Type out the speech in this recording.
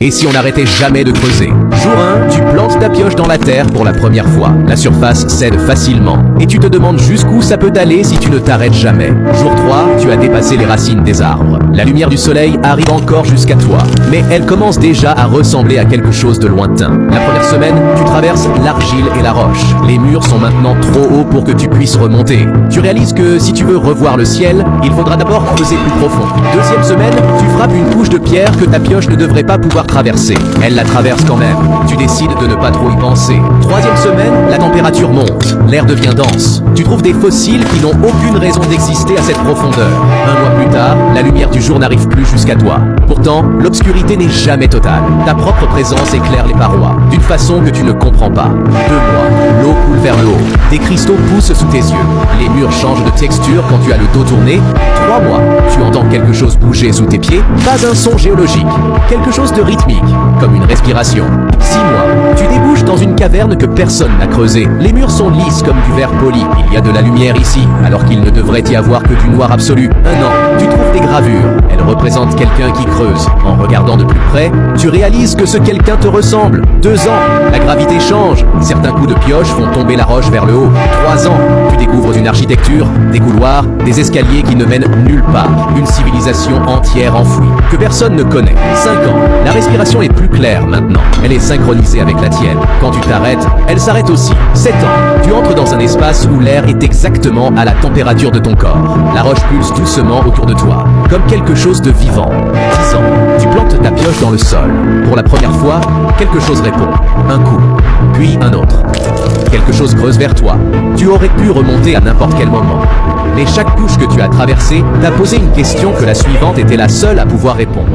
Et si on n'arrêtait jamais de creuser? Jour 1, tu plantes ta pioche dans la terre pour la première fois. La surface cède facilement. Et tu te demandes jusqu'où ça peut aller si tu ne t'arrêtes jamais. Jour 3, tu as dépassé les racines des arbres. La lumière du soleil arrive encore jusqu'à toi. Mais elle commence déjà à ressembler à quelque chose de lointain. La première semaine, tu traverses l'argile et la roche. Les murs sont maintenant trop hauts pour que tu puisses remonter. Tu réalises que si tu veux revoir le ciel, il faudra d'abord creuser plus profond. Deuxième semaine, tu frappes une couche de pierre que ta pioche ne devrait pas pouvoir traverser. Elle la traverse quand même. Tu décides de ne pas trop y penser. Troisième semaine, la température monte. L'air devient dense. Tu trouves des fossiles qui n'ont aucune raison d'exister à cette profondeur. Un mois plus tard, la lumière du jour n'arrive plus jusqu'à toi. Pourtant, l'obscurité n'est jamais totale. Ta propre présence éclaire les parois, d'une façon que tu ne comprends pas. 2 mois, l'eau coule vers le haut. Des cristaux poussent sous tes yeux. Les murs changent de texture quand tu as le dos tourné. 3 mois, tu entends quelque chose bouger sous tes pieds. Pas un son géologique. Quelque chose de rythmique, comme une respiration. 6 mois, tu débouches dans une caverne que personne n'a creusée. Les murs sont lisses comme du verre poli. Il y a de la lumière ici, alors qu'il ne devrait y avoir que du noir absolu. 1 an, tu trouves des gravures. Elles représentent quelqu'un qui creuse. En regardant de plus près, tu réalises que ce quelqu'un te ressemble. 2 ans, la gravité change. Certains coups de pioche font tomber la roche vers le haut. 3 ans, tu découvres une architecture, des couloirs, des escaliers qui ne mènent nulle part. Une civilisation entière enfouie, que personne ne connaît. 5 ans, la respiration est plus claire maintenant. Elle est synchronisée avec la tienne. Quand tu t'arrêtes, elle s'arrête aussi. 7 ans, tu entres dans un espace où l'air est exactement à la température de ton corps. La roche pulse doucement autour de toi, comme quelque chose de vivant. 10 ans, tu plantes ta pioche dans le sol. Pour la première fois, quelque chose répond. Un coup, puis un autre. Quelque chose creuse vers toi. Tu aurais pu remonter à n'importe quel moment. Mais chaque couche que tu as traversée t'a posé une question que la suivante était la seule à pouvoir répondre.